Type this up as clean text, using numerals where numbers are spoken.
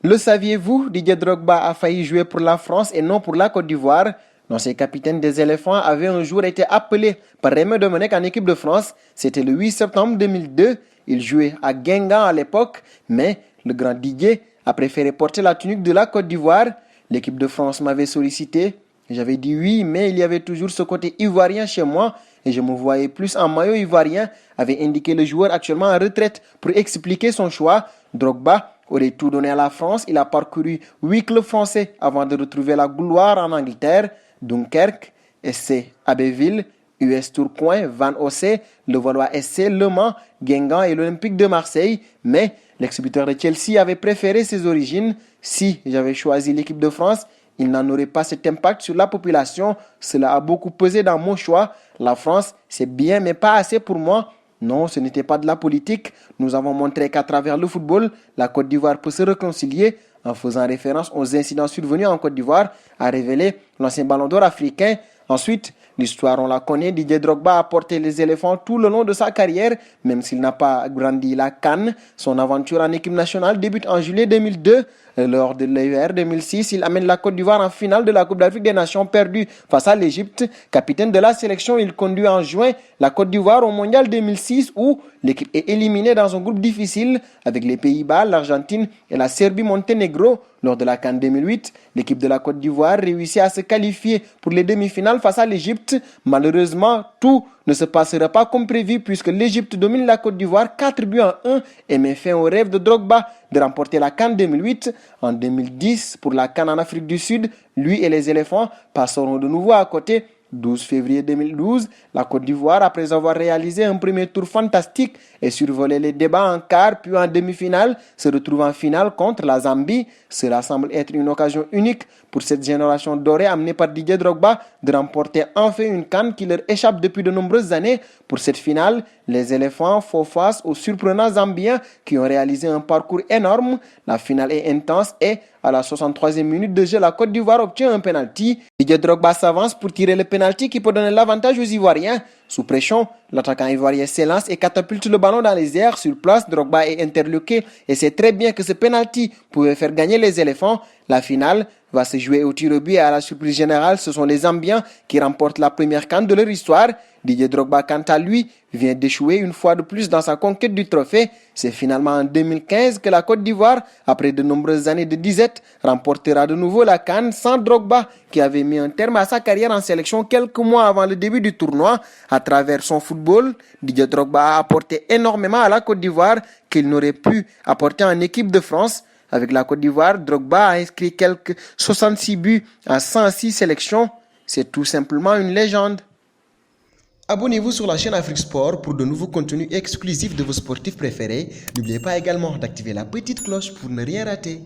Le saviez-vous, Didier Drogba a failli jouer pour la France et non pour la Côte d'Ivoire. L'ancien capitaine des éléphants avait un jour été appelé par Raymond Domenech en équipe de France. C'était le 8 septembre 2002. Il jouait à Guingamp à l'époque, mais le grand Didier a préféré porter la tunique de la Côte d'Ivoire. L'équipe de France m'avait sollicité. J'avais dit oui, mais il y avait toujours ce côté ivoirien chez moi et je me voyais plus en maillot ivoirien, avait indiqué le joueur actuellement en retraite pour expliquer son choix. Drogba aurait tout donné à la France. Il a parcouru 8 clubs français avant de retrouver la gloire en Angleterre: Dunkerque, SC Abbeville, US Tourcoing, Van Ossé, le Valois SC, Le Mans, Guingamp et l'Olympique de Marseille. Mais l'ex-buteur de Chelsea avait préféré ses origines. Si j'avais choisi l'équipe de France, il n'en aurait pas cet impact sur la population. Cela a beaucoup pesé dans mon choix. La France, c'est bien, mais pas assez pour moi. Non, ce n'était pas de la politique. Nous avons montré qu'à travers le football, la Côte d'Ivoire peut se réconcilier. En faisant référence aux incidents survenus en Côte d'Ivoire, a révélé l'ancien ballon d'or africain. Ensuite, l'histoire, on la connaît. Didier Drogba a porté les éléphants tout le long de sa carrière, même s'il n'a pas grandi la CAN. Son aventure en équipe nationale débute en juillet 2002. Lors de l'hiver 2006, il amène la Côte d'Ivoire en finale de la Coupe d'Afrique des Nations perdue face à l'Égypte. Capitaine de la sélection, il conduit en juin la Côte d'Ivoire au Mondial 2006 où l'équipe est éliminée dans un groupe difficile avec les Pays-Bas, l'Argentine et la Serbie-Monténégro. Lors de la CAN 2008, l'équipe de la Côte d'Ivoire réussit à se qualifier pour les demi-finales face à l'Égypte. Malheureusement, tout ne se passera pas comme prévu puisque l'Égypte domine la Côte d'Ivoire 4 buts à 1 et met fin au rêve de Drogba de remporter la CAN 2008. En 2010, pour la CAN en Afrique du Sud, lui et les éléphants passeront de nouveau à côté. 12 février 2012, la Côte d'Ivoire, après avoir réalisé un premier tour fantastique et survolé les débats en quart puis en demi-finale, se retrouve en finale contre la Zambie. Cela semble être une occasion unique pour cette génération dorée amenée par Didier Drogba de remporter enfin une CAN qui leur échappe depuis de nombreuses années. Pour cette finale, les éléphants font face aux surprenants Zambiens qui ont réalisé un parcours énorme. La finale est intense et à la 63e minute de jeu, la Côte d'Ivoire obtient un penalty. Didier Drogba s'avance pour tirer le penalty qui peut donner l'avantage aux Ivoiriens. Sous pression, l'attaquant ivoirien s'élance et catapulte le ballon dans les airs. Sur place, Drogba est interloqué et sait très bien que ce penalty pouvait faire gagner les éléphants. La finale va se jouer au tir au but et à la surprise générale, ce sont les Zambiens qui remportent la première CAN de leur histoire. Didier Drogba, quant à lui, vient d'échouer une fois de plus dans sa conquête du trophée. C'est finalement en 2015 que la Côte d'Ivoire, après de nombreuses années de disette, remportera de nouveau la CAN sans Drogba, qui avait mis un terme à sa carrière en sélection quelques mois avant le début du tournoi. À travers son football, Didier Drogba a apporté énormément à la Côte d'Ivoire qu'il n'aurait pu apporter en équipe de France. Avec la Côte d'Ivoire, Drogba a inscrit quelques 66 buts en 106 sélections. C'est tout simplement une légende. Abonnez-vous sur la chaîne Afrique Sport pour de nouveaux contenus exclusifs de vos sportifs préférés. N'oubliez pas également d'activer la petite cloche pour ne rien rater.